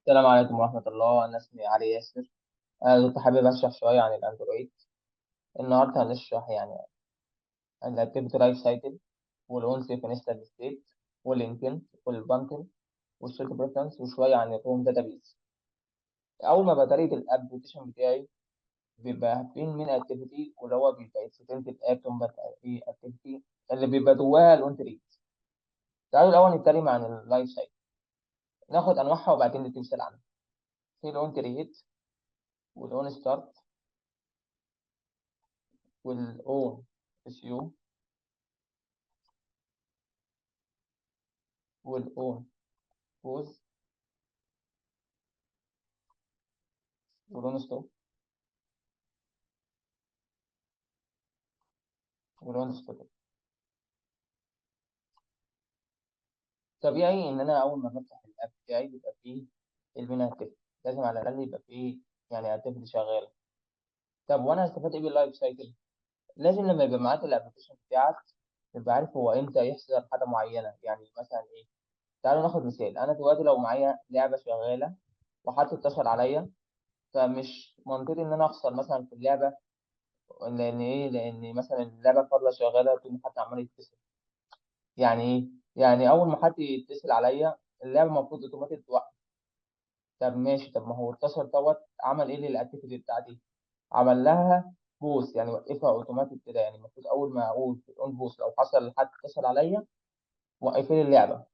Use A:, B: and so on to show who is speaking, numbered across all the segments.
A: السلام عليكم ورحمة الله. أنا اسمي علي ياسر. أنا كنت حابب أشرح شوية عن الأندرويد. النهاردة هنشرح يعني الأكتيفيتي لايف سايكل، والأون سيكونستال ستيت، والإنتنت، والبانتل، والسيرت بريفرنس، وشوية عن الروم داتابيز. أول ما بطريقة الأبلكيشن بتاعي بيبقى فين من أكتيفيتي، واللي هو بيبقى اكستنتد أكتوم أكتيفيتي اللي بيبقى جواها الأون تريد. تعالوا الأول نتكلم عن اللايف سايكل، ناخد أنواعها وبعدين نتمثل عنها. في الأون تريد، والأون ستارت، والأون سيو، والأون بوز، ولون ستوب، ولون ستوب. طبيعي ان انا اول ما بفتح الاب بتاعي بيبقى فيه المين اكتيفيتي، لازم على الاقل يبقى فيه يعني اكتيفيتي شغاله. طب وانا هستفاد ايه باللايف سايكل؟ لازم لما يبقى معاك الابلكيشن بتاعك تبقى عارف هو امتى يحصل حاجه معينه. يعني مثلا ايه؟ تعالوا ناخد مثال. انا دلوقتي لو معايا لعبه شغاله وحد اتصل عليا، فمش منطقي ان انا اخسر مثلا في اللعبه. لان ايه؟ لان مثلا اللعبه فاضله شغاله طول ما حد عمال يتصل. يعني ايه؟ يعني اول ما حد يتصل عليا اللعبه المفروض اوتوماتيك توقف. طب ماشي، طب ما هو اتصل عمل ايه للاكتيفيتي بتاعتي؟ عمل لها بوست، يعني وقفها اوتوماتيك كده. يعني المفروض اول ما اقول اون بوست لو حصل حد اتصل عليا وقفي لي اللعبه.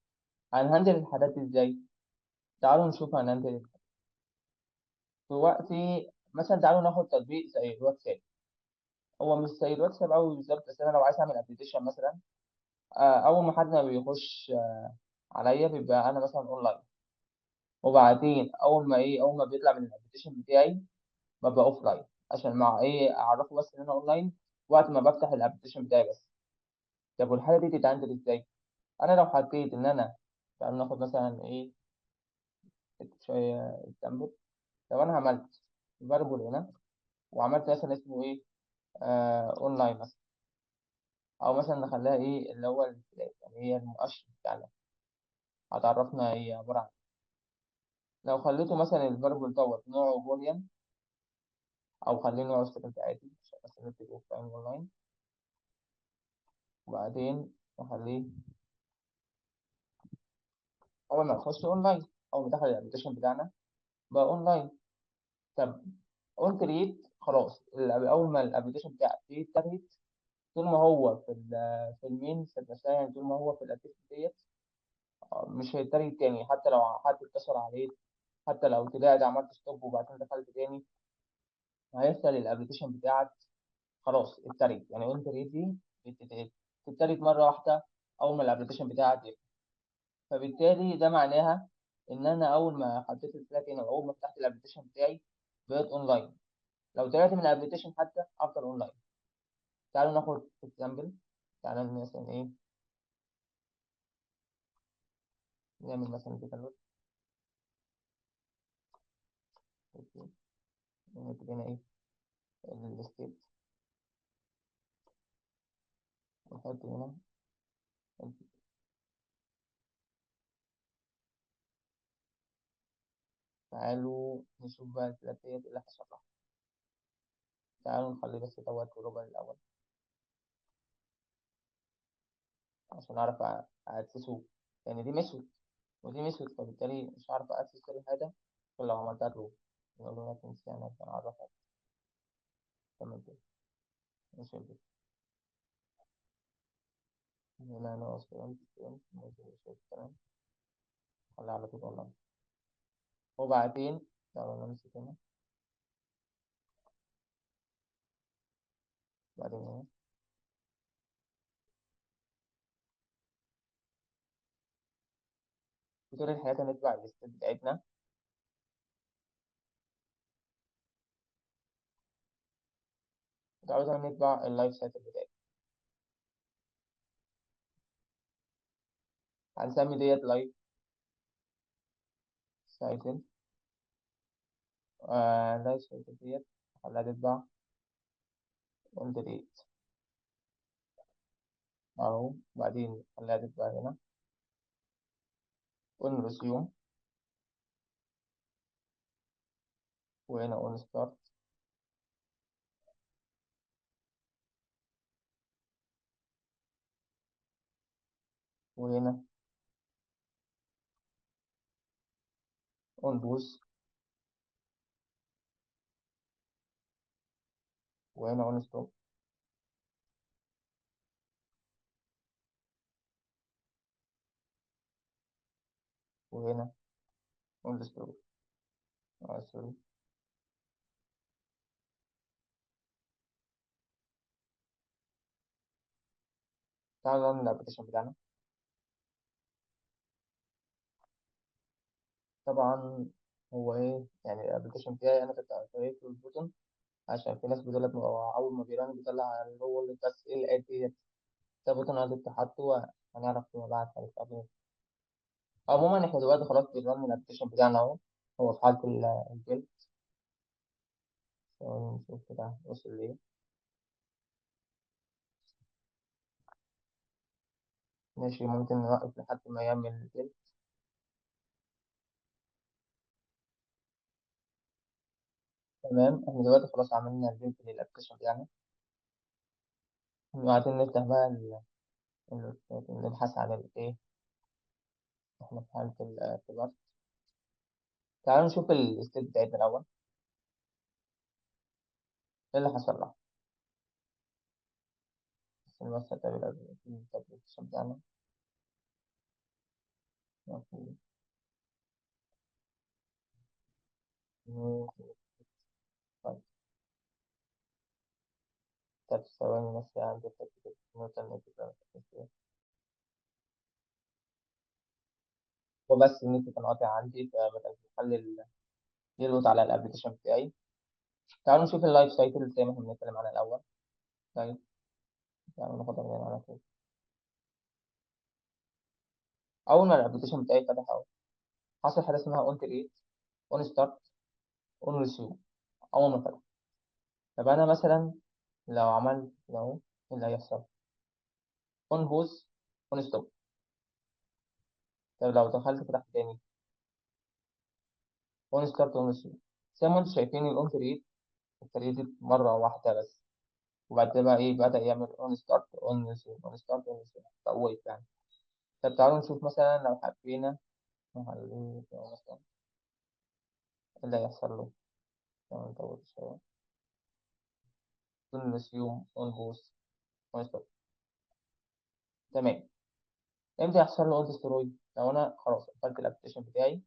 A: هنهندل الحاجات دي ازاي؟ تعالوا نشوف هنهندل في وقتي. مثلا تعالوا ناخد تطبيق زي الواتساب. هو مش زي الواتساب قوي بالظبط، بس انا لو عايز اعمل ابلكيشن مثلا، اول ما حد ما بيخش عليا بيبقى انا مثلا اونلاين. وبعدين اول ما بيطلع من الابلكيشن بتاعي ببقى اوف لاين، عشان مع ايه؟ اعرفه بس ان انا اونلاين وقت ما بفتح الابلكيشن بتاعي بس. طب والحاله دي تتعامل ازاي؟ انا لو حطيت ان انا، تعالوا ناخد مثلا ايه شويه اكزامبل. لو انا عملت فاربل هنا، وعملت مثلا اسمه ايه، اونلاين مثلا، او مثلا نخليها ايه اللي هو يعني هي المؤشر بتاعنا، هتعرفنا هي عباره عن. لو خليته مثلا الفاربل دوت نوعه بوليان، او خليه نوعه سترنج عادي عشان مثلا نكتب اوفلاين اونلاين، وبعدين نخليه اول ما نخش اونلاين، اول ما دخل الابلكيشن بتاعنا بقى اونلاين. طب اون كرييت خلاص، اول ما الابلكيشن بتاعك يتكريت، طول ما هو في المين نفسها، يعني طول ما هو في الابلكيشن ديت، مش هيتكريت تاني. حتى لو حد اتصل عليك، حتى لو طلعت عملت ستوب وبعدين دخلت تاني، هيفضل الابلكيشن بتاعك خلاص اتكريت. يعني اون كرييت دي تتكريت مره واحده اول ما الابلكيشن بتاعك يفتح. فبالتالي ده معناها ان انا اول ما حطيت الفلاج هنا واول ما فتحت الابلكيشن بتاعي بقيت اونلاين. لو طلعت من الابلكيشن حتى افضل اونلاين. تعالوا ناخد اكزامبل. تعالوا مثلا ايه، نعمل مثلا كده. نكتب هنا ايه الستيت، ونحط هنا. تعالوا نشوف بقى الثلاثيات اللي حصل لها. تعالوا نخلي بس دوت جلوبال الاول عشان اعرف اكسسه. يعني دي مسود ودي مسود، فبالتالي مش عارف اكسس كل حاجه غير لو عملتها جروب. نقول له نتنسي انا عشان اعرفها. تمام كده. ماشي كده. هنا انا اصلا تمام. خليها على طول اونلاين. وبعدين تعالوا نمسك هنا. بعدين هنا في طول الحياة هنتبع الستيب بتاعتنا. تعالوا نتبع اللايف سايكل بتاعتنا. هنسمي ديت لايف سايكل. لايف سايكل ديت خليها تتبع اون ديت اهو. بعدين خليها تتبع هنا اون ريسيوم. وهنا اون ستارت، وهنا اون بوز، وهنا اون ستوب، وهنا اون ستوب. سوري. تعالوا نعمل الابلكيشن بتاعنا. طبعا هو ايه يعني الابلكيشن بتاعي، انا كنت في البوتن عشان في ناس بتقول لك اول ما بيرن بيطلع اللي هو اللي بس ايه الاد ديت. ده بوتن عايز تحطه، هنعرف فيما بعد هنستخدمه. عموما احنا دلوقتي خلاص بنرن الابلكيشن بتاعنا اهو. هو في حالة البيلد. نشوف كده وصل ليه. ماشي، ممكن نوقف لحد ما يعمل البيلد. تمام، احنا دلوقتي خلاص عملنا البيلد للابلكيشن بتاعنا. وبعدين نفتح بقى نبحث عن الايه. احنا في حالة الاختبار. تعالوا نشوف الستيب بتاعتنا الأول. ايه اللي حصل لها؟ بس نوصل الابلكيشن بتاعنا. طيب، طب ثواني بس عندي حتة نوتة النت كده. وبس النت كان قاطع عندي فما كانش بيخلي يلقط على الابلكيشن بتاعي. تعالوا نشوف اللايف سايكل زي ما احنا بنتكلم عنها الأول. طيب، تعالوا ناخدها من هنا على طول. أول ما الابلكيشن بتاعي فتح أهو، حصل حاجة اسمها اون كريت، اون ستارت، اون ريسيو. أول ما فتح. طب أنا مثلا لو عملت كده أهو، إيه اللي هيحصل؟ اون بوز، اون ستوب. طب لو دخلت فتحت تاني، اون ستارت، اون ريسيو. زي ما انتم شايفين الاون كريت اتكريتد مرة واحدة بس. وبعد كده بقى إيه بدأ يعمل اون ستارت اون ريسيو اون ستارت اون ريسيو. فوقف يعني. طب تعالوا نشوف مثلا لو حبينا نخليه كده مثلا، إيه اللي هيحصل له. نطول شوية. اون ريسيو، اون بوز، اون ستوب. تمام. امتى يحصل له اون ديستروي؟ لو انا خلاص قفلت الابلكيشن بتاعي.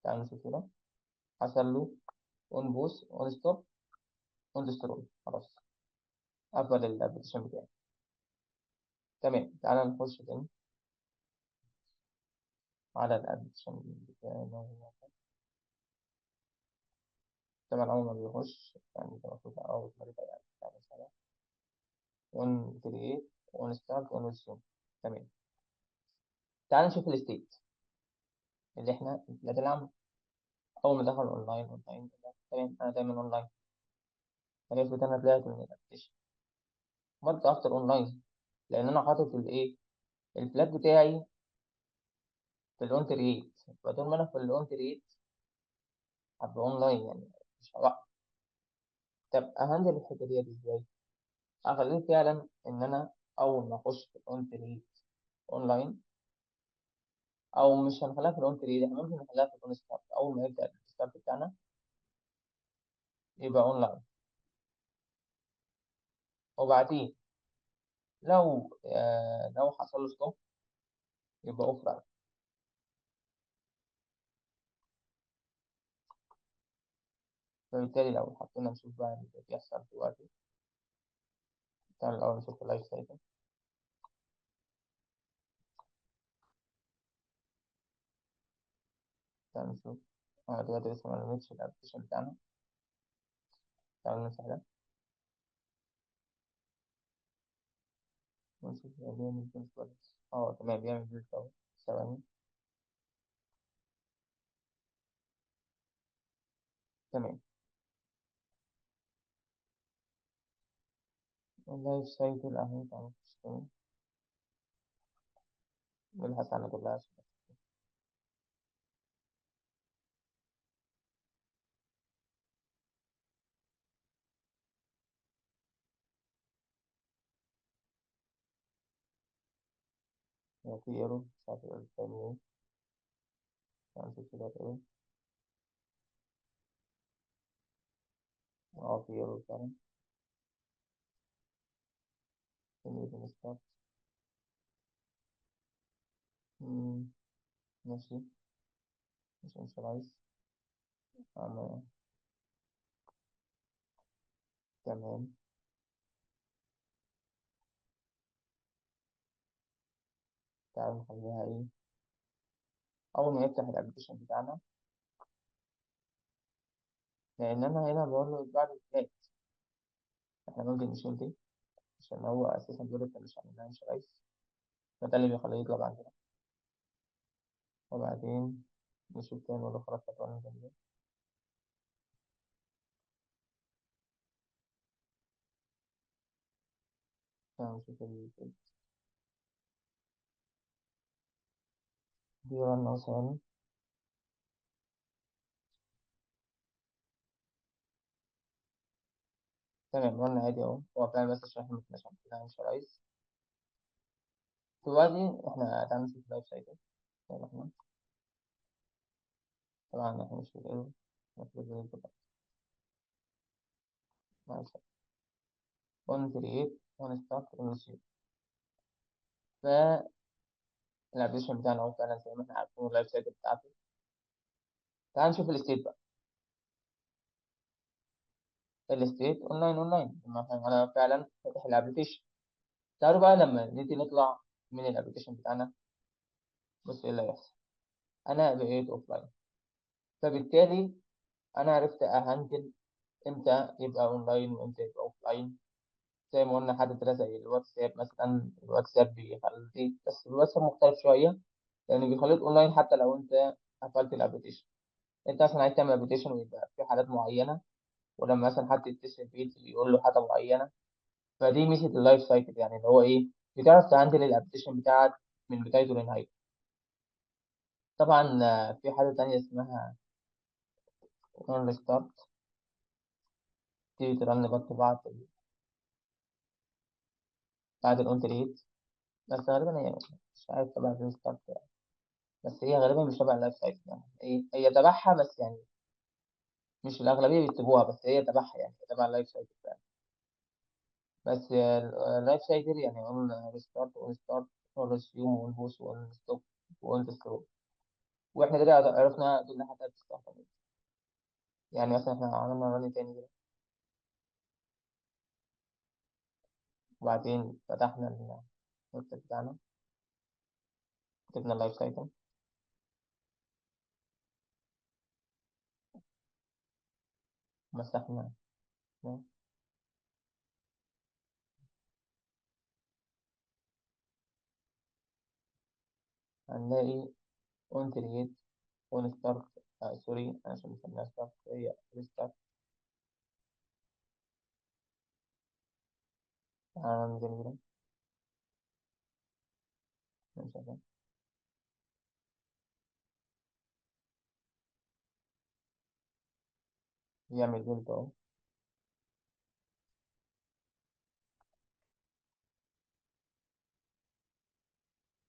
A: تعالوا نشوف كده. حصل له اون بوز، اون ستوب، اون ديستروي. خلاص قفل الابلكيشن بتاعي. تمام، تعالى نخش تاني على الابلكيشن بتاعنا. طبعا أول ما بيخش يعني ده المفروض أول ما يبدأ يعني مثلا ون كرييت، ون ستارت، ون ريسيوم. تمام. تعال نشوف الستيت اللي احنا البلاد العامة. أول ما دخل أونلاين أونلاين. تمام، أنا دايما أونلاين. عرفت أنا طلعت من الأبلكيشن. برضه أفتح أونلاين لأن أنا حاطط الإيه الفلاج بتاعي في الأون كرييت. فطول ما أنا في الأون كرييت هبقى أونلاين يعني، مش هوقف. طب أهندل الحتة ديت إزاي؟ أخليه فعلا إن أنا أول ما أخش في الأون كرييت أونلاين، او مش هنخليها في الاون تريد، احنا ممكن نخليها في الاون ستارت. اول ما يبدا الستارت بتاعنا يبقى اونلاين. وبعدين لو حصل له ستوب يبقى اوف لاين. فبالتالي لو حطينا نشوف بقى اللي بيحصل دلوقتي. تعالى الاول نشوف اللايف سايكل. تعالى نشوف. انا دلوقتي لسه ما رميتش الابلكيشن بتاعنا. تعالى نمسح ده ونشوف هو بيعمل بيلد كويس. اه تمام، بيعمل بيلد اهو. ثواني. تمام. اللايف سايكل اهي. تعالى نخش تاني نبحث عنها كلها. في ايرور مش عارف الايرور التاني ايه. هنشوف كده ايه. اه في ايرور فعلا. ستارت. ماشي. مش عايز. تمام. تمام. تعالى نخليها ايه. اول ما يفتح الابلكيشن بتاعنا، لان انا هنا بقول له بعد البداية احنا ممكن نشيل دي، عشان هو اساسا بيقول لك مش عاملها مش عايز، فده اللي بيخليه يطلب عندنا. وبعدين نشوف تاني ولا خلاص هتقول جنبي. نشوف دي رن أو ثواني. تمام رن عادي أهو، هو فعلا بس عشان احنا مكناش عاملينها مش عايز. دلوقتي احنا تعالى نشوف اللايف سايكل. طيب احنا طبعا احنا مش في الايرور، المفروض نبقى معلش. اون كرييت اون ستارت اون ريسيف. فالابلكيشن بتاعنا اهو فعلا زي ما احنا عارفين اللايف سايكل بتاعته. تعال نشوف الستيت بقى. الستيت اونلاين اونلاين لما انا فعلا فاتح الابلكيشن. تعالوا بقى لما نيجي نطلع من الابلكيشن بتاعنا، بص ايه اللي هيحصل. انا بقيت اوفلاين، فبالتالي انا عرفت اهندل امتى يبقى اونلاين وامتى يبقى اوفلاين. زي ما قلنا حاجه كده زي الواتساب مثلا، الواتساب بيخليك، بس الواتساب مختلف شويه لانه بيخليك اونلاين حتى لو انت قفلت الابلكيشن. انت مثلا عايز تعمل ابلكيشن ويبقى في حالات معينه، ولما مثلا حد يتصل بيك يقول له حاجه معينه. فدي ميزه اللايف سايكل، يعني اللي هو ايه، بتعرف تهندل الابلكيشن بتاعك من بدايته لنهايته. طبعا في حاجه تانية اسمها اون ريستارت، تيجي ترن برضه بعد الاون تريد. بس غالبا هي مش عارف تبع الريستارت يعني. بس هي غالبا مش تبع اللايف سايكل، يعني هي تبعها بس يعني مش الأغلبية بيكتبوها، بس هي تبعها يعني تبع اللايف سايكل فعلا. بس اللايف سايكل يعني قلنا ريستارت اون ستارت اون ريسيوم اون بوست اون ستوب اون ستروب. واحنا كده عرفنا كل حاجة بتستخدم. يعني مثلا احنا عملنا رن تاني كده، وبعدين فتحنا المكتب بتاعنا، كتبنا اللايف سايكل، مسحنا. هنلاقي اون كرييت اون ستارت. سوري عشان مسميها ستارت هي ريستارت. جميلة. مش عارف. يعمل بيلد اهو.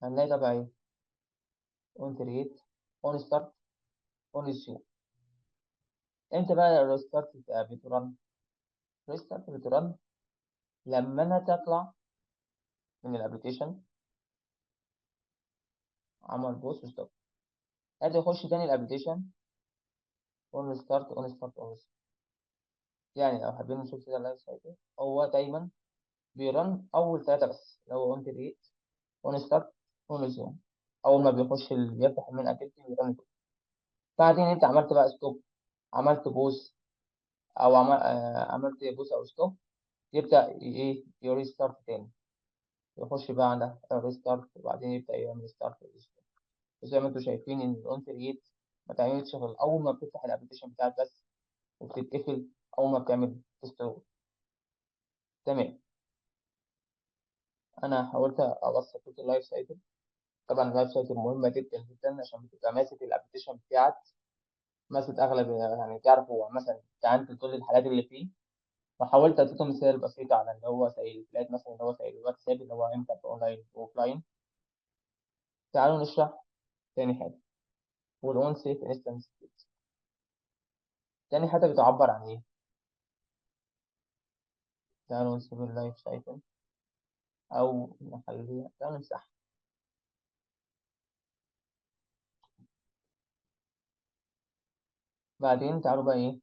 A: هنلاقي تبع ايه، اون كرييت اون ستارت اون ريسيوم. امتى بقى الريستارت بترن؟ الريستارت بترن لما انا تطلع من الابلكيشن، عمل بوست وستوب، ادي اخش تاني الابلكيشن، اون ستارت اون ستارت اون. يعني لو حابين نشوف كده اللايف سايكل، هو دايما بيرن اول ثلاثه بس، اللي هو اون كرييت اون ستارت اون ريسيوم. اول ما بيخش بيفتح المين اكتيفيتي بيرن كله. بعدين انت عملت بقى ستوب، عملت بوست، او عملت بوست او ستوب، يبدا ايه يريستارت تاني، يخش بقى على ريستارت، وبعدين يبدا يعمل ستارت. وزي ما انتم شايفين ان الاون كرييت ما تعملش غير اول ما بتفتح الابلكيشن بتاعك بس، وبتتقفل اول ما بتعمل تستور. تمام. انا حاولت ابسط لكم اللايف سايكل. طبعا اللايف سايكل مهمه جدا جدا عشان بتبقى ماسك الابلكيشن بتاعك، ماسك اغلب يعني تعرف هو مثلا تعامل كل الحالات اللي فيه. وحاولت اديكم مثال بسيط على اللي هو زي الفلات مثلا، اللي هو زي الواتساب اللي هو امتى اونلاين واوفلاين. تعالوا نشرح تاني حاجة، والأون سيف انستنس. تاني حاجة بتعبر عن إيه؟ تعالوا نسيب اللايف سايكل أو نخليها، تعالوا نمسحها. بعدين تعالوا بقى إيه،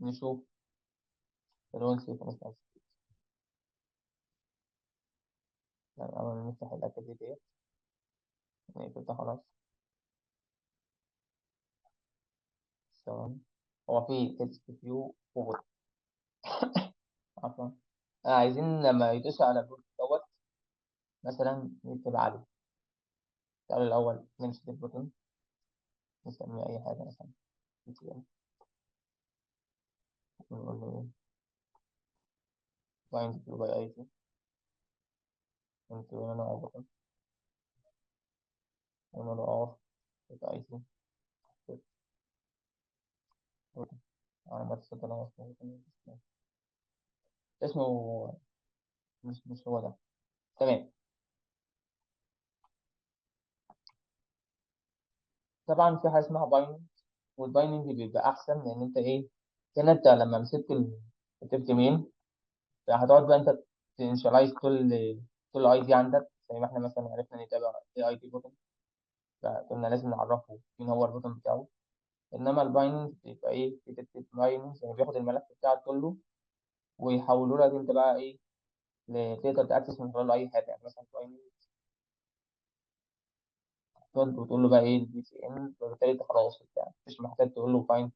A: نشوف الأون سيف انستنس. يعني أول ما نفتح الأكاديمية ديت نقفل ده خلاص. ثواني، هو في تكست فيو فوق. عفوا، عايزين لما يدوسوا على البوت دوت مثلا نكتب عليه. تعالوا الأول نمسك البوتن، نسميه أي حاجة مثلا ATM. ونقول له إيه، find view by ID، ونكتب له نوع بوتن، ونقول له by ID بوتن. أنا بس طلع اسمه مش هو ده. تمام. طبعا في حاجة اسمها بايننج، والبايننج بيبقى أحسن لأن أنت إيه، كان أنت لما مسكت كتبت مين، هتقعد بقى أنت تنشلايز كل اي دي عندك، زي ما احنا مثلا عرفنا نتابع اي اي دي بوتن، فكنا لازم نعرفه مين هو البوتن بتاعه. انما البايننج بيبقى ايه، بتكتب بايننج يعني بياخد الملف بتاعك كله ويحوله لك انت بقى ايه، تقدر تاكسس من خلاله اي حاجه. يعني مثلا بايننج تقعد وتقول له بقى ايه البي سي ان، وبالتالي انت خلاص بتاع مش محتاج تقول له فايند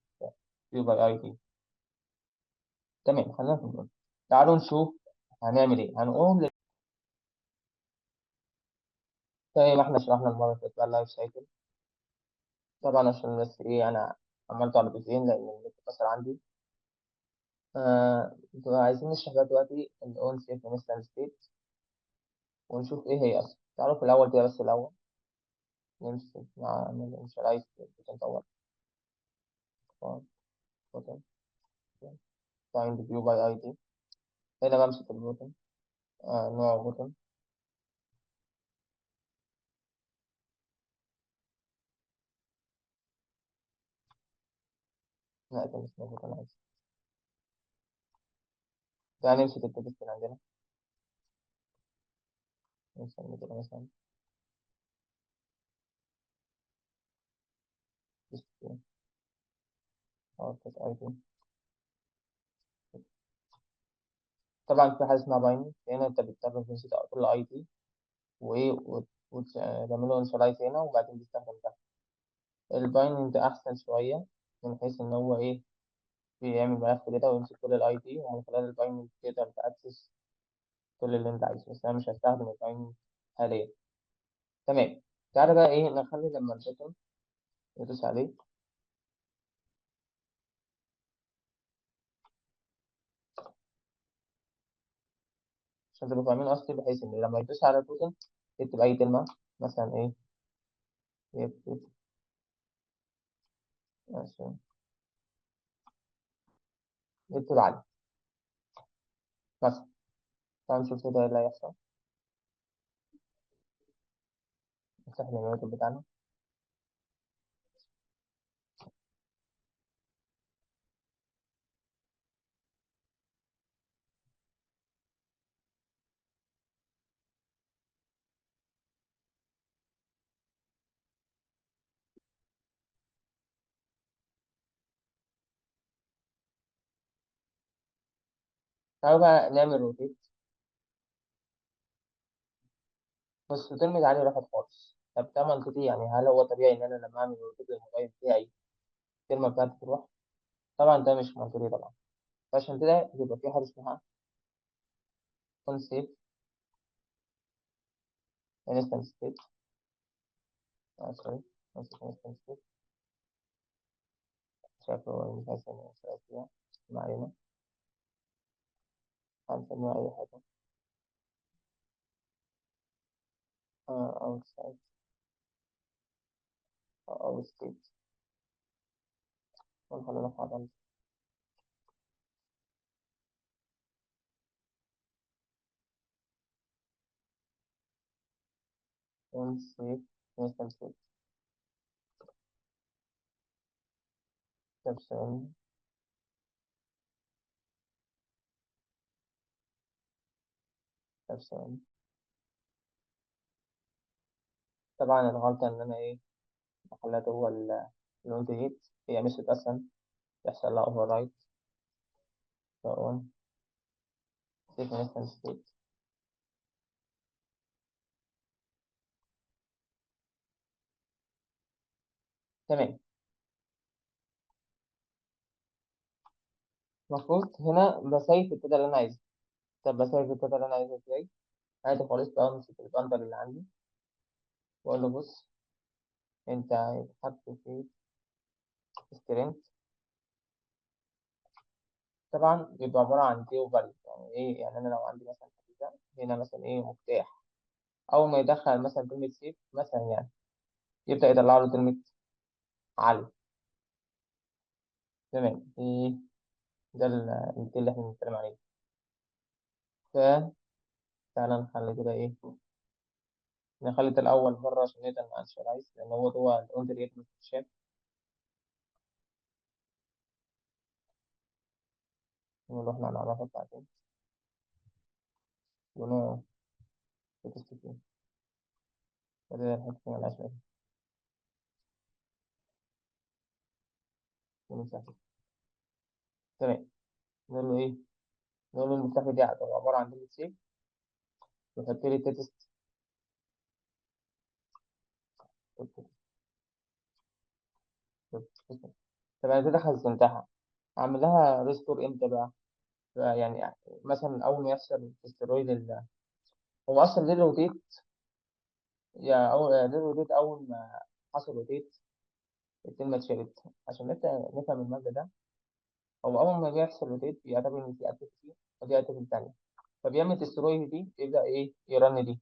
A: يو باي اي دي. تمام، خلينا في البوتن. تعالوا نشوف هنعمل ايه. هنقوم زي ما احنا شرحنا المره اللي فاتت بقى اللايف سايكل. طبعا عشان بس ايه، انا عملته على جزئين لان النت اتكسر عندي. عايزين نشرح بقى دلوقتي الأون سيف انستنس ستيت، ونشوف إيه هي أصلا. تعرف الأول كده، بس الأول نمسك نعمل initialize بتنطور بوتن find view by ID. هنا بمسك البوتن، نوع بوتن، لا ده مش بوتن عايز. تعالى نمسك التكست اللي عندنا، نسمي كده مثلا text output ID. طبعا في حاجة اسمها بايننج، هنا أنت بتستخدم تمسك كل ID وإيه وتعمل له initialize هنا وبعدين تستخدم ده. البايننج أحسن شوية من حيث إن هو إيه، بيعمل ملف كده ويمسك كل الاي دي، ومن خلال البايننج تقدر تاكسس كل اللي انت عايزه. بس انا مش هستخدم البايننج حاليا. تمام. تعالى بقى ايه، نخلي لما البوتن يدوس عليه عشان تبقوا فاهمين قصدي، بحيث ان لما يدوس على البوتن يكتب اي كلمه، مثلا ايه، يكتب مثلا، يكتب علي مثلا. تعالى نشوف كده ايه اللي هيحصل. نفتح اليوتيوب بتاعنا. تعالوا بقى نعمل روتيت. بس كلمة علي راحت خالص. طب ده منطقي يعني؟ هل هو طبيعي ان انا لما اعمل روتيت للموبايل بتاعي الكلمة بتاعتي تروح؟ طبعا ده مش منطقي طبعا. فعشان كده يبقى في حاجة اسمها unsafe instance state. سوري، unsafe instance state. شايف هو مش عايز فيها، ما علينا، هنسميها أي حاجة. outside أو state، ونخلينا في عدم unsafe instance state. طب ثواني. طب ثواني. طبعا الغلطة إن أنا إيه خليته هو الأونت هيت، هي مش أصلا يحصل لها أوفر رايت. فأقول سيف instance state. تمام. المفروض هنا بسيف الداتا اللي أنا عايزها. طب بسيف الداتا اللي أنا عايزها إزاي؟ عادي خالص بقى، أمسك البندل اللي عندي وأقول له بص، أنت هتحط في سترينج. طبعا بيبقى عبارة عن كي وفاليو. يعني إيه؟ يعني أنا لو عندي مثلا حاجة هنا مثلا إيه مفتاح، أول ما يدخل مثلا كلمة سيف مثلا يعني يبدأ يطلع له كلمة علي. تمام. إيه ده اللي إحنا بنتكلم عليه. فتعالى نخلي كده إيه، نخلي ده الأول بره عشان نقدر نانشرايز، لأن هو جوه الأوندر ريت مش شاف. نقول له إحنا هنعرفها بعدين ونوع تكست فيه وده الحتة ملهاش لازمة ونمسحها. تمام. نقول له إيه؟ نقول له المفتاح دي هتبقى عبارة عن كلمة سيف ويحط لي تكست. طب أنا كده خزنتها، أعمل لها ريستور إمتى بقى؟ يعني مثلا أول ما يحصل استرويد هو أصلا ليه روتيت، يا أو ليه روتيت أول ما حصل روتيت الكلمة اتشالت. عشان نفهم المبدأ ده. هو أول ما بيحصل روتيت بيعتبر إن في أكتيفيتي ودي أكتيفيتي تانية، فبيعمل استرويد دي يبدأ إيه يرن دي.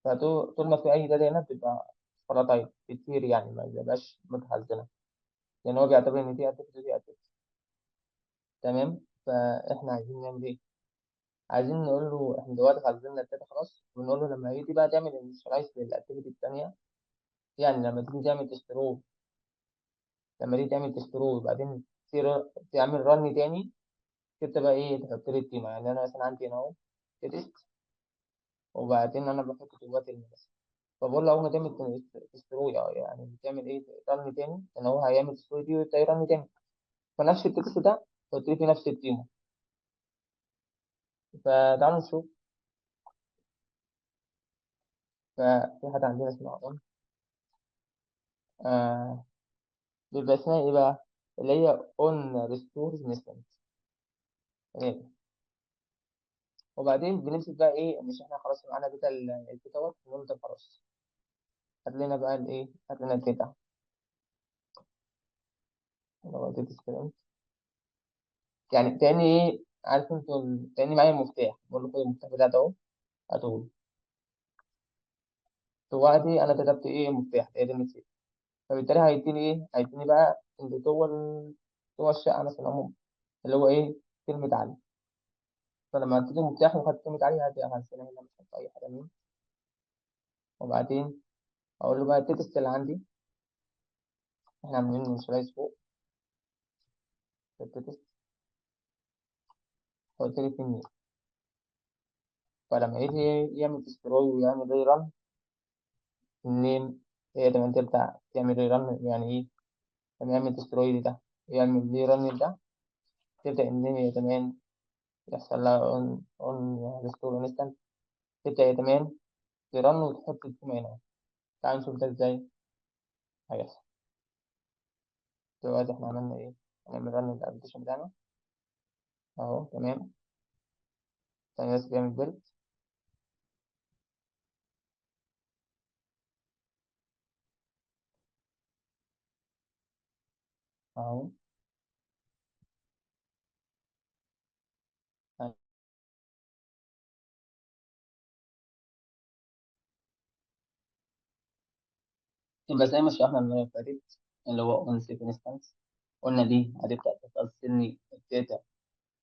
A: فطول ما في أي داتا هنا بتبقى فولاتايل كتير، يعني ما بيبقاش متخزنة، لأن هو بيعتبر إن دي أكتيفيتي ودي أكتيفيتي. تمام. فإحنا عايزين نعمل إيه؟ عايزين نقول له احنا دلوقتي خزنا الداتا خلاص، ونقول له لما يجي بقى تعمل انيشلايز للاكتيفيتي التانية، يعني لما تيجي تعمل تسترو، لما تيجي تعمل تسترو وبعدين تعمل رن تاني، تبدا بقى ايه تحط لي القيمه. يعني انا مثلا عندي هنا اهو تيست، وبعدين انا بحط جواه كلمه بس، فبقول له اول ما تعمل تسترو يعني تعمل ايه رن تاني، ان هو هيعمل تسترو دي ويبدا يرن تاني، فنفس التكست ده حط لي في نفس القيمه. فتعالوا نشوف. ففي حاجه عندنا اسمها اون، بيبقى اسمها ايه بقى، اللي هي on restores instance. تمام. وبعدين بنمسك بقى ايه، مش احنا خلاص معانا بيتا البيتا وات، نقول ده خلاص هات لنا بقى الايه، هات لنا البيتا اللي هو داتا سترينج. يعني تاني ايه، عارف انتوا تاني معايا المفتاح، بقول له خد المفتاح بتاعته اهو هاتهولي. دلوقتي انا كتبت ايه مفتاح هي دي المسج، فبالتالي هيديني ايه، هيديني بقى اللي جوه جوه الشقه مثلا عموما، اللي هو ايه كلمه علي. فلما اديته المفتاح وخدت كلمه علي هنسيبها هنا مش هحط اي حاجه مين. وبعدين اقول له بقى التكست اللي عندي، احنا عاملين انشلايز فوق في التكست، قلت لي في النيم. فلما يجي يعمل ديستروي ويعمل ري ران النيم، هي لما ترجع تعمل ري ران يعني ايه، لما يعمل ديستروي ده يعمل ري ران ده، تبدأ النيم هي كمان يحصل لها اون ريستور انستنت، تبدأ هي كمان ترن وتحط القيمة هنا. تعال نشوف ده ازاي هيحصل. دلوقتي احنا عملنا ايه، هنعمل رن الابلكيشن بتاعنا اهو. تمام. ثانية بس بيعمل بيلد اهو. يبقى زي ما شرحنا المرة اللي فاتت، اللي هو اون سيف انستنس، قلنا دي هتبدأ تفصل لي الداتا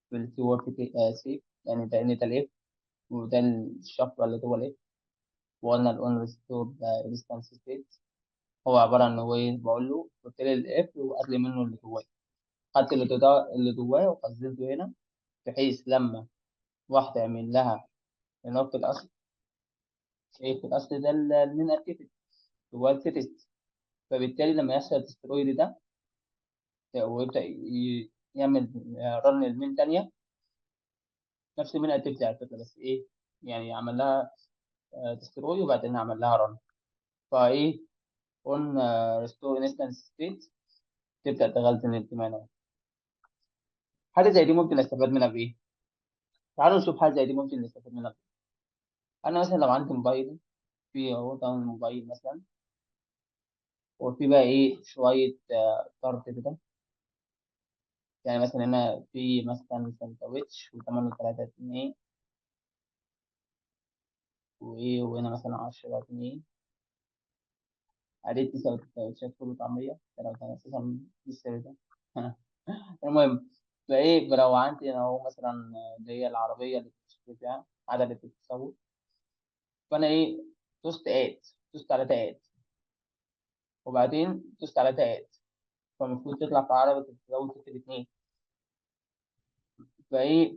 A: في السي او بي سيف، يعني ده ان ده الاف، وده الشفرة اللي جوه الاف. وقلنا الاون ريستور ده انستنس ستيت. هو عباره عن هو ايه، بقول له قلت لي الاف وهات لي منه اللي جواه. خدت اللي جواه وخزنته هنا، بحيث لما واحده يعمل لها نقطه الاصل، ايه في الاصل ده المين اكتيفيتي جواه التكست، فبالتالي لما يحصل التسترويد ده ويبدا يعمل رن المين تانيه، نفس المين اكتيفيتي على فكره، بس ايه يعني عمل لها تستروي وبعدين عمل لها رن. فايه اون ريستور انستنس ستيت، تبدا تغذي الانتماء. حاجه زي دي ممكن استفاد منها بايه؟ تعالوا نشوف حاجه زي دي ممكن نستفاد منها بإيه. انا مثلا لو عندي موبايل، في اهو ده موبايل مثلا، وفي بقى ايه شويه طرد كده، يعني مثلا هنا في مثلا سندوتش وثمنه 3 جنيه، وايه وهنا مثلا 10 جنيه، عدد 9 سندوتشات فول وطعميه، ده لو كان اساسا بالسعر ده. المهم، فايه لو عندي انا اهو مثلا اللي هي العربيه اللي بتشتري فيها عدد التسوق، فانا ايه دوست على تاءات، وبعدين دوست على تاءات، فالمفروض تطلع في عربة التزود تكتب 2.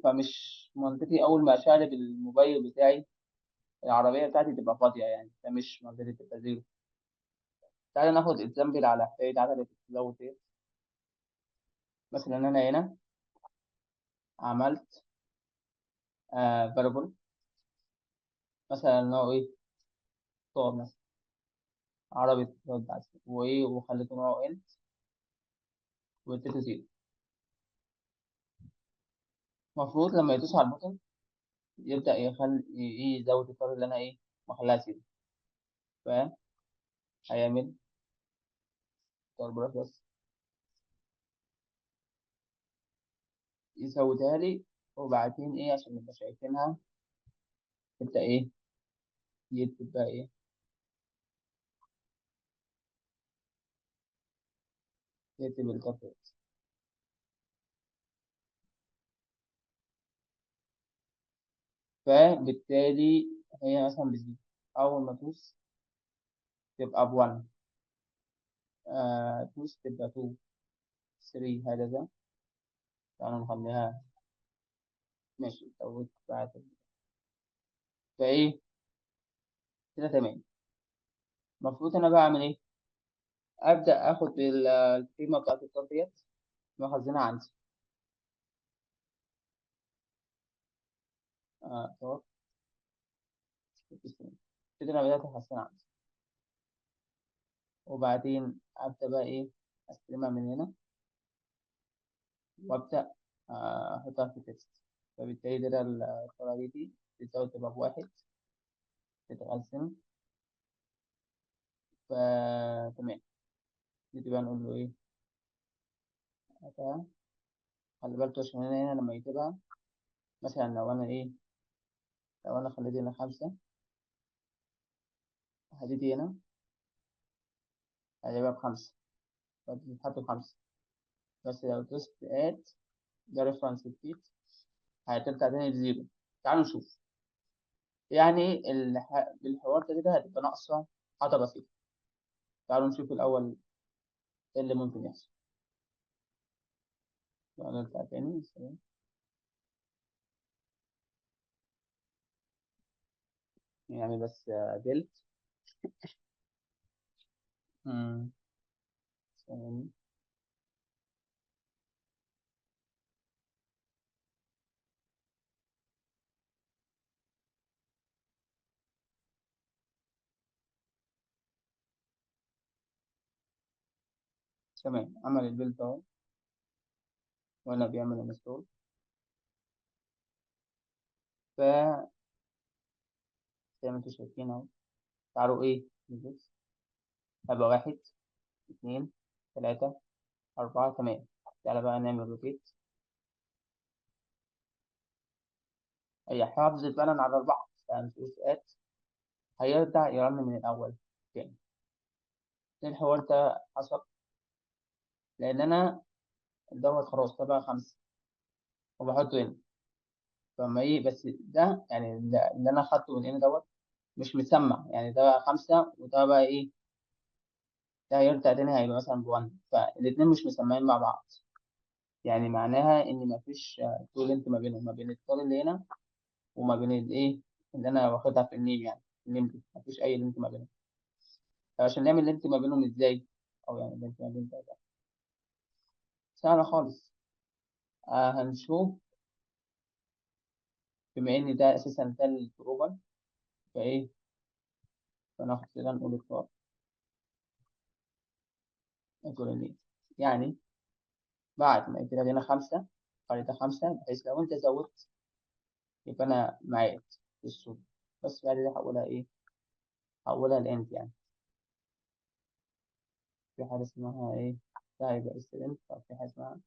A: فمش منطقي أول ما أشغل الموبايل بتاعي العربية بتاعتي تبقى فاضية، يعني ده مش منطقي تبقى زيرو. تعالى ناخد اكزامبل على حكاية عجلة التزود دي. مثلا أنا هنا عملت فاريبل مثلا نوع إيه، صور مثلا، عربية تزود بتاعتي وإيه، وخليته نوعه إن واديته زيرو. المفروض لما يدوس على البوتن يبدأ إيه يزود الفرق اللي أنا إيه مخليها زيرو، فاهم؟ هيعمل بس يزودها لي، وبعدين ايه عشان نبقى شايفينها يبدأ ايه يكتب بقى ايه، يكتب الكابيتال. فبالتالي هي مثلا بتزيد، أول ما تدوس تبقى ب1، تدوس تبقى 2، 3 هكذا. تعالوا نخليها ماشي زودت بعد فايه كده تمام. المفروض أنا بقى أعمل إيه؟ أبدأ آخد القيمة بتاعت الكارت ديت وأخزنها عندي. طب كده أنا بدأت أخزنها عندي، وبعدين أبدأ بقى إيه أستلمها من هنا، وابدا احطها في تيست. فبالتالي كده الطريقه دي بتساوي تبقى ب1 تتقسم. فتمام، نيجي بقى نقول له ايه هاتها. خلي بالك عشان هنا لما يكتبها مثلا، لو انا خليت هنا 5، هديت هنا هجيبها ب5، فبتتحط ب5. بس لو دوست اد ده ريفرنس جديد هترجع تاني بزيرو. تعالوا نشوف، يعني بالحوار ده كده هتبقى ناقصة حاجة بسيطة. تعالوا نشوف الأول ايه اللي ممكن يحصل. نرجع تاني يعني بس ديلت ثواني. تمام، عمل البيلد اهو وانا بيعمل انستول. ف زي ما انتم شايفين اهو، تعالوا ايه ندوس، هيبقى 1 2 3 4 تمام. تعالى بقى نعمل روتيت، هي حافظت فعلا على 4، فندوس ات هيرجع يرن من الأول تاني. ليه الحوار ده حصل؟ لأن أنا دوت خلاص تبع 5 وبحطه هنا، فما إيه بس ده يعني اللي أنا خدته من هنا دوت مش مسمع، يعني ده 5 وده بقى إيه ده هيرجع تاني هيبقى مثلا بوان، فالاتنين مش مسميين مع بعض. يعني معناها ان مفيش تو لينك ما بينهم، ما بين الطار اللي هنا وما بين الايه اللي انا واخدها في النيم، يعني النيم دي مفيش اي لينك ما بينهم. فعشان نعمل لينك ما بينهم ازاي، او يعني لينك ما بين ده سهله خالص. هنشوف. بما ان ده اساسا ده الجروبال، فايه، فناخد كده نقول الطار نقول النيم. يعني بعد ما يبقى لنا خمسه، خريطه خمسه، بحيث لو انت زودت يبقى انا معاك في الصوره. بس بعد كده هحولها ايه، هحولها لانت يعني. في حاجه اسمها ايه، ده هيبقى سترينج، او في حاجه اسمها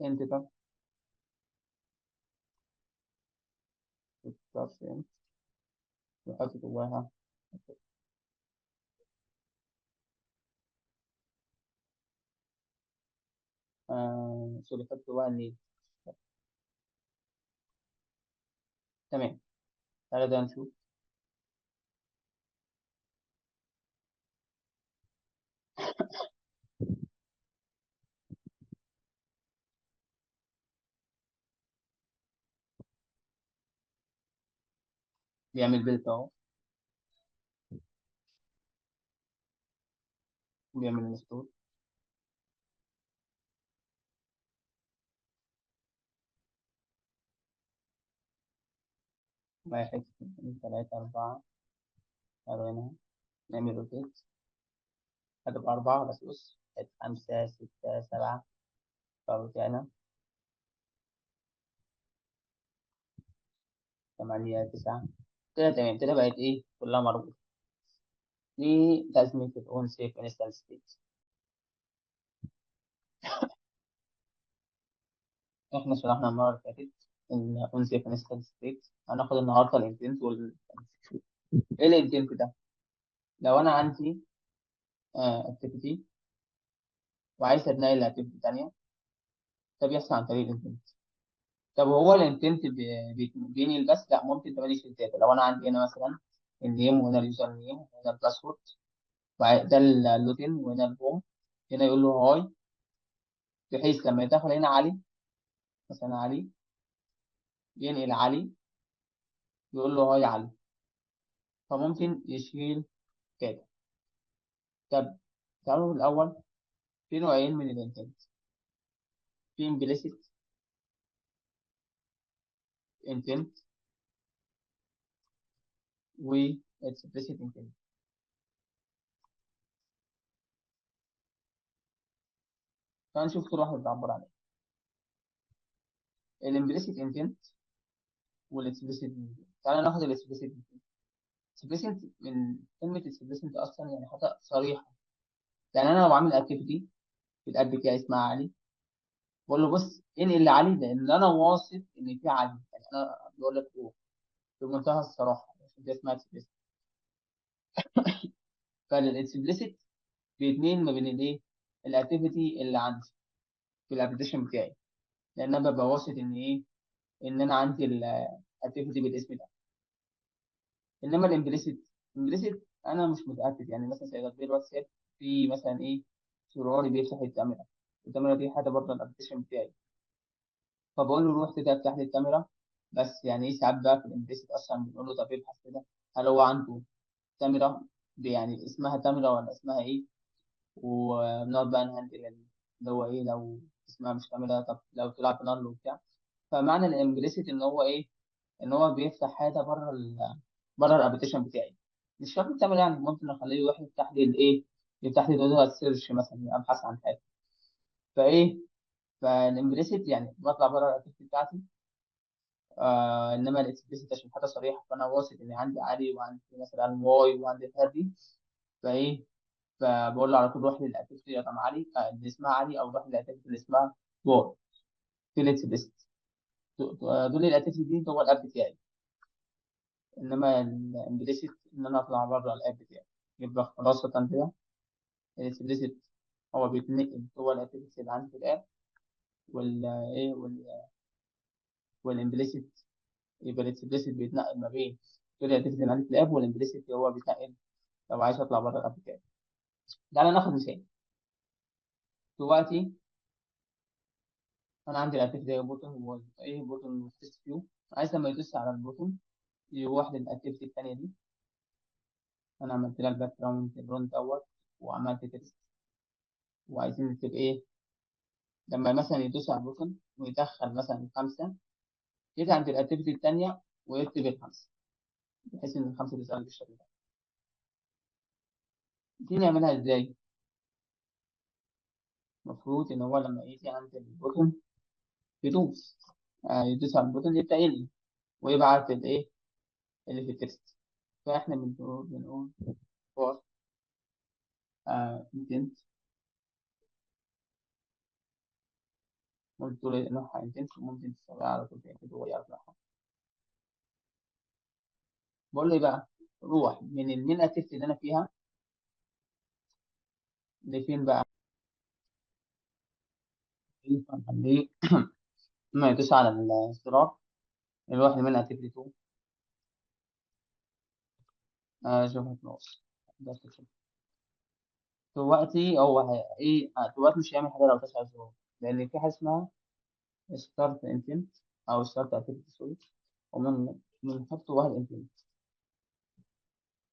A: انت. طب ستارت نحط جواها سوري، نحط جواها النيل. تمام. تعالى ده نشوف. بيعمل بيلت اهو، بيعمل انستول. واحد اثنين ثلاثة أربعة، تعالوا هنا نعمل روتيت. هتبقى أربعة، بس بص خمسة ستة سبعة، فرجعنا ثمانية تسعة. كده تمام، كده بقت إيه كلها مربوطة. دي تسمية الأون سيف انستال ستيت. إحنا شرحنا المرة اللي فاتت الأون سيف انستال ستيت. هناخد النهاردة الانتنت إيه الانتنت ده؟ لو أنا عندي اكتيفيتي وعايز أتنقل لأكتيفيتي تانية، ده بيحصل عن طريق الانتنت. طب هو الانتنت بينقل بس؟ لا، ممكن كمان يشيل داتا. لو انا عندي هنا مثلا النيم، وهنا اليوزر نيم، وهنا الباسورد، ده اللوجن، وهنا الهوم، هنا يقول له هاي، بحيث لما يدخل هنا علي، مثلا علي، ينقل علي، يقول له هاي علي، فممكن يشيل داتا. طب تعالوا الاول، في نوعين من الانتنت، في امبليسيت انتنت و اكسبليسيت انتنت. فهنشوف كل واحد بيعبر عن ايه. الامبليسيت انتنت والاكسبليسيت انتنت. تعالى ناخد الاكسبليسيت. اكسبريسنت من كلمة اكسبريسنت أصلا يعني حاجة صريحة. يعني أنا لو عامل أكتيفيتي في الأب بتاعي اسمها علي، بقول له بص انقل لعلي، لأن أنا واثق إن في علي. يعني أنا بقول لك روح بمنتهى الصراحة، عشان دي اسمها اكسبريسنت. فالاكسبريسنت بيتنين ما بين الإيه، الأكتيفيتي اللي عندي في الأبلكيشن بتاعي، لأن أنا ببقى واثق إن إيه، إن أنا عندي الأكتيفيتي بالاسم ده. إنما الإمبليسيت أنا مش متأكد. يعني مثلا زي تطبيق الواتساب، في مثلا إيه، زرار بيفتح الكاميرا، الكاميرا دي حاجه بره الابلكيشن بتاعي، فبقول له روح كده افتح لي الكاميرا. بس يعني ايه، ساعات بقى في الامبليسيت اصلا بنقول له طب ابحث كده هل هو عنده كاميرا، دي يعني اسمها كاميرا ولا اسمها ايه، ونقعد بقى نهندل اللي هو ايه، لو اسمها مش كاميرا، طب لو طلع بنال وبتاع. فمعنى الامبليسيت ان هو ايه، ان هو بيفتح حاجه بره بره الابلكيشن بتاعي. مش شرط الكاميرا، يعني ممكن اخليه يروح يفتح لي الايه، يفتح لي جوجل سيرش مثلا، ابحث عن حاجه. فايه، فالامبليسيت يعني بطلع بره الاكتيفيتي بتاعتي. انما الاكسبليسيت عشان حاجه صريحه، فانا واثق ان عندي علي وعندي مثلا واي وعندي الحاجات دي. فايه، فبقول له على طول روح للاكتيفيتي رقم علي اللي اسمها علي، او روح للاكتيفيتي اللي اسمها واي في الاكسبليسيت. دول الاكتيفيتي دي جوه الاب بتاعي. انما الامبليسيت ان انا اطلع بره الاب بتاعي. يبقى خلاصه كده الاكسبليسيت هو بيتنقل جوه الاكتيفيتي اللي عندي في الاب، وال ايه والامبليسيت، يبقى الاكسبليسيت بيتنقل ما بين كل الاكتيفيتي اللي عندي في الاب، والامبليسيت هو بيتنقل لو عايز اطلع بره الاب بتاعي. تعالى ناخد مثال. دلوقتي انا عندي الاكتيف ده بوتون ايه بوتون تيست فيو، عايز لما يدوس على البوتون يروح للاكتيفيتي الثانيه دي. انا عملت لها الباك جراوند اللون دوت وعملت تيست، وعايزين نكتب ايه لما مثلا يدوس على البوتون ويدخل مثلا خمسه، يجي عند الاكتيفيتي الثانيه ويكتب الخمسه، بحيث ان الخمسه تظهر بالشكل ده. دي نعملها ازاي؟ المفروض ان هو لما يجي عند البوتون يدوس، يدوس على البوتون يبدا يلي ويبعت الايه اللي في التكست. فاحنا بنقول فور انتنت، ممكن تقول نوعها انتنت وممكن تسويها على طول في كده وهو يعرف نوعها. بقول له ايه بقى؟ روح من المين اكتيفيتي اللي انا فيها لفين بقى؟ هنخليه لما يدوس على الزرار يروح لمين اكتيفيتي 2. شوف هتنقص بس كده. دلوقتي هو ايه دلوقتي مش هيعمل حاجه لو داس على الزرار، لان في حاجه اسمها ستارت انتنت او ستارت اكتيفيتي سوري، ومن بنحط واحد انتنت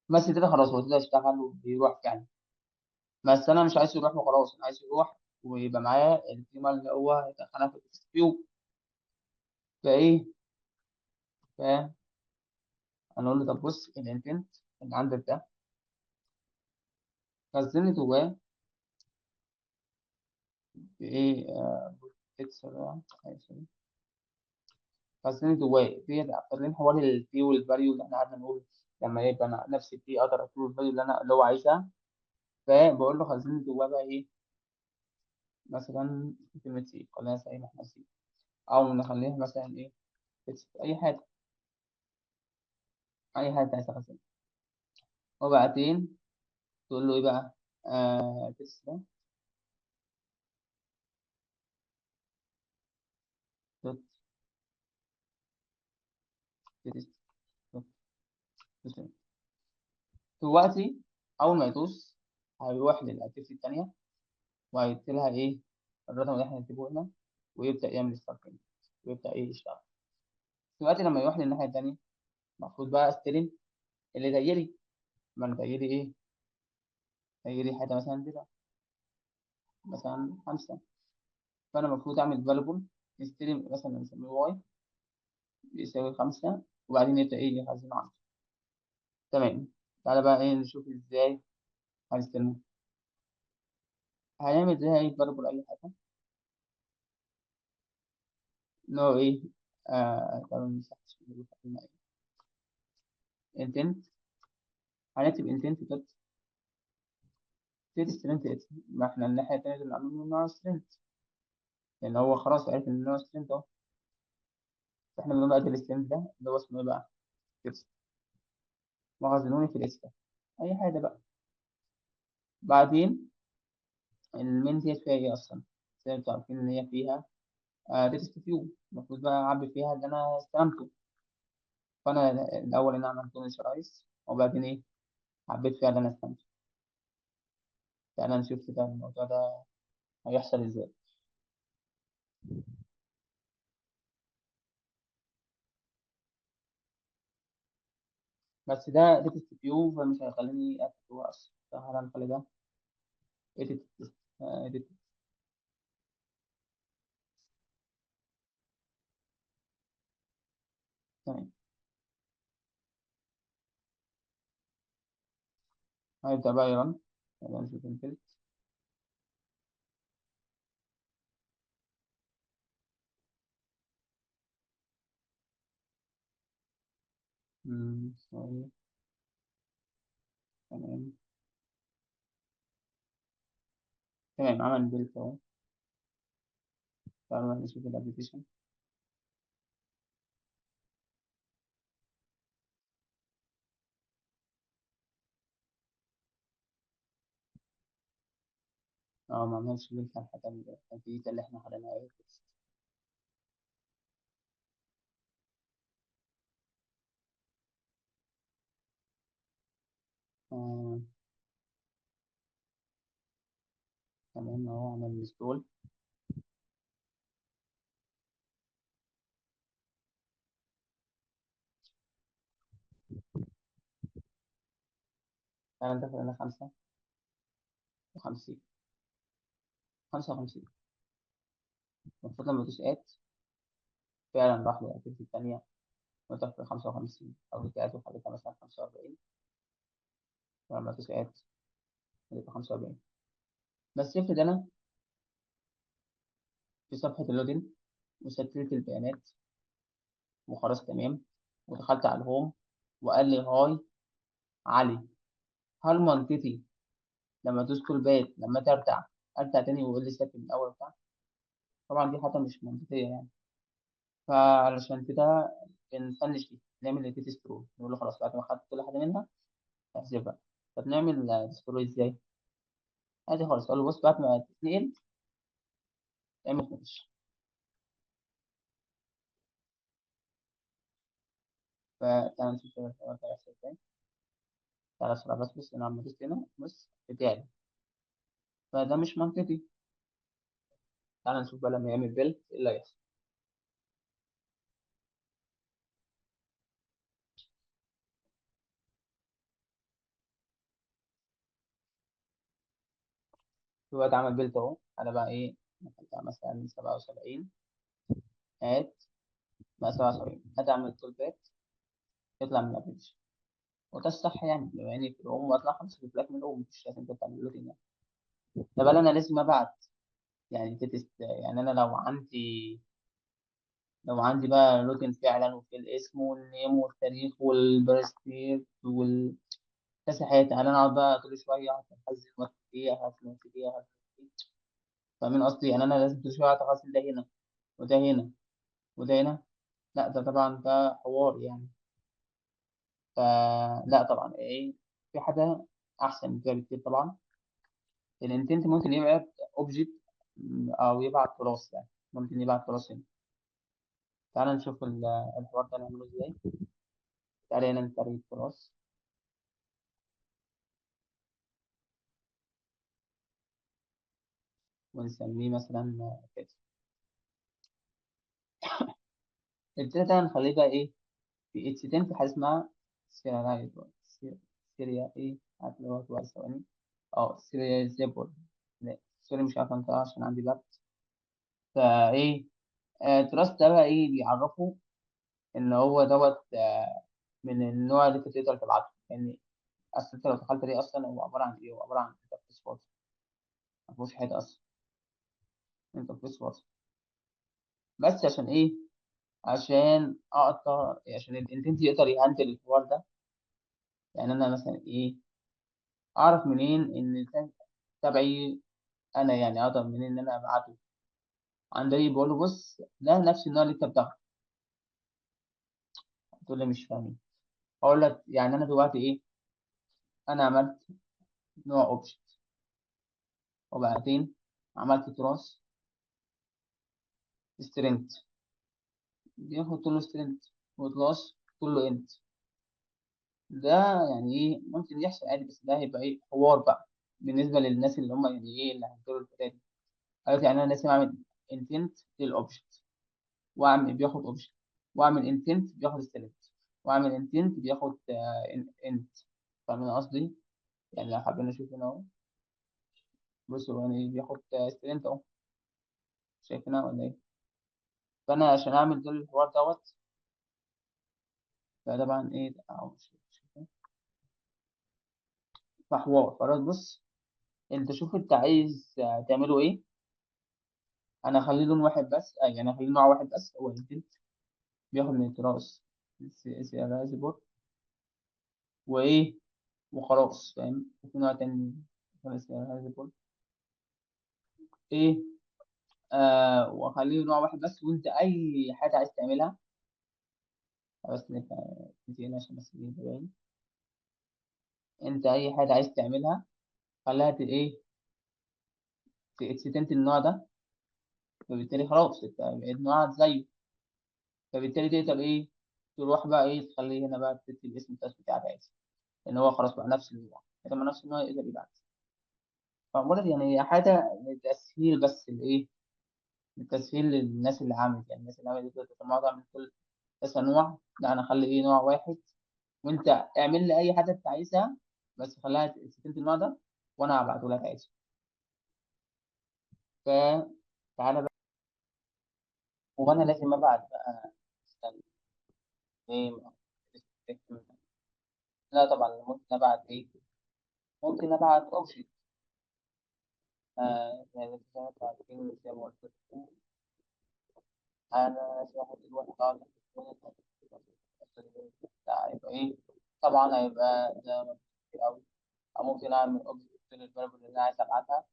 A: بس كده خلاص هو كده اشتغل وبيروح يعني. بس انا مش عايز يروح وخلاص، انا عايز يروح ويبقى معايا القيمه اللي هو هيدخلها في التست فيو. فايه فهنقول له طب بص الانتنت اللي عندك ده خزني جواه في ايه تكس خزني جواه في فاكرين حوار البي والفاليو اللي احنا قعدنا نقول لما يبقى أنا نفس البي اقدر اكتب الفاليو اللي هو عايزها. فبقول له خزني جواه بقى ايه، مثلا كلمة سي خلينا زي ما احنا سي، او نخليها مثلا ايه تكست اي حاجه، اي حاجه عايز اخزنها. وبعدين تقول له ايه بقى تكست ده دوت تكست دوت تكست. دلوقتي اول ما يدوس هيروح للاكتيفيتي الثانيه وهيكتب لها ايه الرقم اللي احنا هنكتبه هنا، ويبدا يعمل ستارت ويبدا ايه يشتغل. دلوقتي لما يروح للناحيه الثانيه المفروض بقى استلم اللي جاي لي. ما انا جاي لي ايه؟ جاي لي حاجه مثلا كده مثلا خمسه، فانا المفروض اعمل فاليبل يستلم مثلا نسميه واي بيساوي خمسه، وبعدين يبدا ايه يخزن عنده. تمام. تعالى بقى ايه نشوف ازاي هنستلمه. هنعمل زي اي فاليبل اي حاجه نوع ايه تعالوا نمسح انتنت. هنكتب انتنت دوت سيت سترينت اكس، ما احنا الناحيه التانيه اللي عاملين من نوع سترينت، لان هو خلاص عرف ان النوع سترينت اهو. فاحنا بنقول بقى السترينت ده اللي هو اسمه ايه بقى؟ تكست. وخزنوني في الاكس ده اي حاجه بقى. بعدين المين ديت فيها ايه اصلا؟ زي ما انتوا عارفين ان هي فيها تكست فيو، المفروض بقى اعبي فيها اللي انا استلمته. فانا الاول انا عملت انيشالايز وبعدين ايه عبيت فيها اللي انا استلمته. تعالى نشوف كده الموضوع ده هيحصل ازاي. بس ده تكست فيو فمش هيخليني اكتب جوه اصلا، تعالى نخلي ده edit edit. تمام. هيبدأ بقى يرن. يلا نشوف البيلد. ثواني. تمام. تمام عمل بيلد اهو. تعالوا نروح نشوف الابلكيشن. اه ما عملش بيلد على الحاجة الجديدة اللي احنا حليناها ايه. آه انستول. انا داخل هنا 55 55. المفروض لما تدوس اد فعلا راح للاكتيفيتي التانية وتدخل 55، او اد وخليتها مثلا 45، ولما تدوس اد خليتها 45. بس افرض انا في صفحة اللوجن وسجلت البيانات وخلاص تمام، ودخلت على الهوم وقال لي هاي علي، هل منطقي لما ادوس كل بيت لما ارجع تاني ويقول لي سجل من الاول بتاع؟ طبعا دي حاجة مش منطقية يعني. فعلشان كده بنفنش دي، نعمل ريبيت سترو، نقول له خلاص بعد ما خدت كل حاجة منها احذفها. طب نعمل سترو ازاي؟ عادي خالص، اقول له بص بعد ما تتنقل اعمل فينش. فتعالى نشوف كده الحوار ده هيحصل ازاي. تعالى اسرع بس انا عم دوست هنا بص بتاعي، فده مش منطقي. تعالى نشوف بقى لما يعمل بيلد ايه اللي هيحصل. دلوقتي عمل بيلد اهو، انا بقى ايه بتاع مثلا 77 هات بقى 77، هات اعمل طول بات يطلع من الابلكيشن. وده الصح يعني، بما اني في الام واطلع 5 فلاك من الام مش لازم تبقى من اللوجن يعني. طب انا لازم ابعت يعني تتست، يعني انا لو عندي بقى لوجن فعلا وفي الاسم والنيم والتاريخ والبرستيت كذا حاجة، يعني انا اقعد بقى كل شويه اخزن وقت ايه، اخزن وقت ايه، اخزن وقت ايه. فاهمين قصدي؟ يعني انا لازم كل شويه اخزن ده هنا وده هنا وده هنا. لا ده طبعا ده حوار يعني. فلا طبعا ايه، في حاجه احسن من كده بكتير طبعا. الانتنت ممكن يبعت اوبجكت او يبعت تراث، يعني ممكن يبعت تراث هنا. تعال نشوف الحوار ده نعمله ازاي. تعالى هنا نكريت تراث ونسميه مثلا كده. الداتا ده هنخليه بقى ايه، في اتش تي في حاجه اسمها سيريالايز. سيريا ايه اللي هو بقى ثواني، سيرياليزابل. لا سوري مش عارف انطقها عشان عندي بقى. فايه تراست ده بقى ايه بيعرفه ان هو دوت من النوع اللي انت تقدر تبعته يعني. اصل انت لو دخلت ليه اصلا هو عباره عن ايه، هو عباره عن انترفيس فاضي ما فيهوش حاجه اصلا، انترفيس فاضي. بس عشان ايه؟ عشان اقدر، عشان الانتنت يقدر يهندل الحوار ده. يعني انا مثلا ايه، اعرف منين ان الانسان تبعي انا، يعني اقدر منين ان انا ابعته عن طريق بقول له بص ده نفس النوع اللي انت بتاخده. تقول لي مش فاهمين. اقول لك يعني انا دلوقتي ايه، انا عملت نوع اوبجكت وبعدين عملت تراث سترينج بياخد كله سترينج وكلاس كله انت. ده يعني ايه ممكن يحصل عادي، بس ده هيبقى ايه حوار بقى بالنسبه للناس اللي هم يعني ايه اللي هيدوروا الحته دي. قالت يعني انا لازم اعمل انتنت للاوبجكت واعمل بياخد اوبجكت، واعمل انتنت بياخد سترينج، واعمل انتنت بياخد انت. فاهم قصدي؟ يعني لو حابين نشوف هنا اهو، بصوا يعني بياخد سترينج اهو، شايفينها ولا ايه؟ فانا عشان اعمل دول الحوار دوت، فطبعا ايه ده اهو فحوار خلاص. بص انت شوف انت عايز تعمله ايه. انا هخليه لون واحد بس، يعني هخليه نوع واحد بس هو التنت، بياخد من التراث سيرازيبور وايه وخلاص. فاهم؟ وفي نوع تاني سيرازيبور ايه واخليه نوع واحد بس. وانت اي حاجه عايز تعملها بس نسينا عشان بس دي باين. انت اي حاجه عايز تعملها خليها ايه تنت النوع ده، فبالتالي خلاص انت بقيت نوع زيه. فبالتالي تقدر ايه تروح بقى ايه تخليه هنا بقى تكتب الاسم بتاعك عادي، لان هو خلاص بقى نفس النوع، لما نفس النوع يقدر يبعت. فبقول يعني هي حاجة لتسهيل بس الإيه، لتسهيل للناس اللي عملت، يعني الناس اللي عملت دي تتمرن من كل كذا نوع، لا أنا أخلي إيه نوع واحد، وأنت اعمل لي أي حاجة أنت عايزها، بس خليها سكنت النوع ده وأنا هبعته لك عادي. فتعالى بقى. وأنا لازم أبعت بقى، استنى، إيه، لا طبعا ممكن أبعت إيه، ممكن أبعت أوبشن. يعني زي ما أنتوا عارفين زي ما قلت لكم، أنا هاخد الوقت أقعد هيبقى إيه، طبعا هيبقى ده كتير أوي. أو ممكن أعمل أوبشن للفاليبل اللي أنا عايز أبعتها،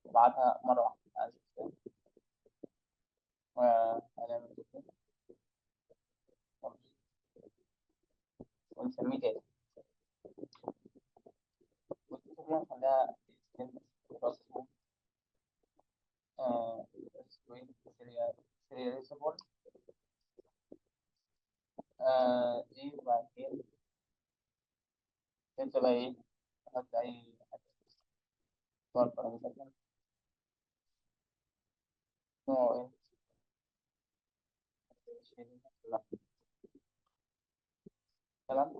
A: أبعتها مرة واحدة عايز وهنعمل كده ونسميه تاني، والكتاب خليها اسمه سيرياليزابل. دي وبعدين أنت بقى إيه، تحط أي حاجة صور مثلا، نوع إيه، تمام.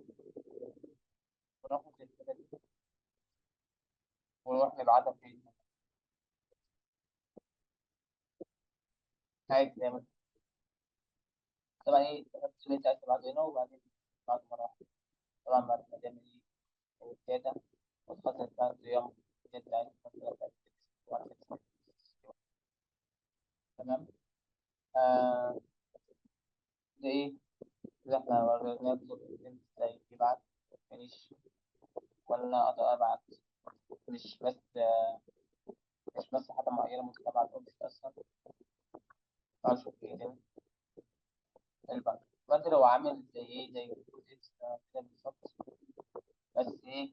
A: وناخد الحاجة دي ونروح نبعتها فين، عادي زي ما طبعا إيه، تحط اللي أنت عايز تبعته هنا وبعدين تبعته مرة واحدة. طبعا بعد ما تعمل إيه الداتا وتحط بقى الصيام اللي أنت عايز تحطها بتاعت تمام. آه ده إيه، كده إحنا ورينا إزاي يبعت، مش ولا أقدر أبعت، مش بس مش بس حاجة معينة، ممكن أبعت أوبشن أصلا. أشوف إيه تاني البنك. البنك لو عامل زي إيه، زي كده بالظبط، بس إيه،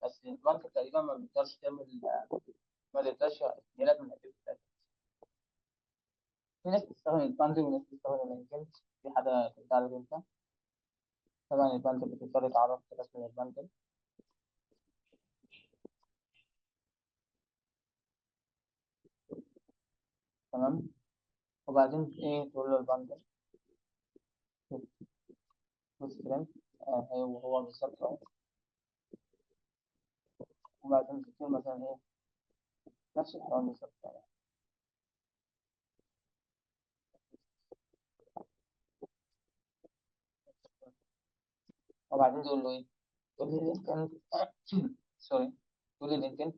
A: بس البنك تقريبا ما بيقدرش تعمل، ما بيقدرش يعمل من الأكتيف. في ناس بتستخدم الباندل وناس بتستخدم الانجلت، دي حاجة كنت عارف أنت. طبعا الباندل بتضطر تعرف رسم الباندل. تمام. وبعدين إيه تقول له الباندل والسترينج، هو بالظبط أهو. وبعدين تقول مثلا إيه نفس الحوار بالظبط يعني. وبعدين تقول له إيه، تقول لي الانتنت سوري، تقول لي الانتنت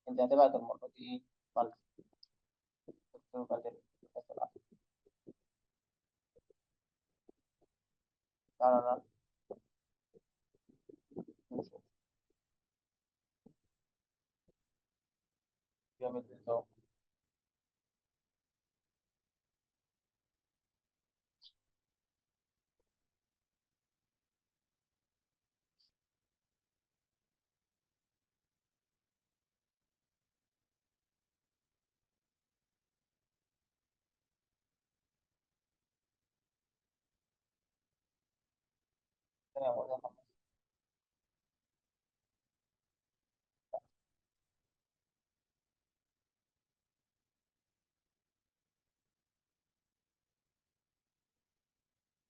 A: أنت هتبعت المرة دي إيه باندل، تقول له باندل بس تعالى نشوف جامد.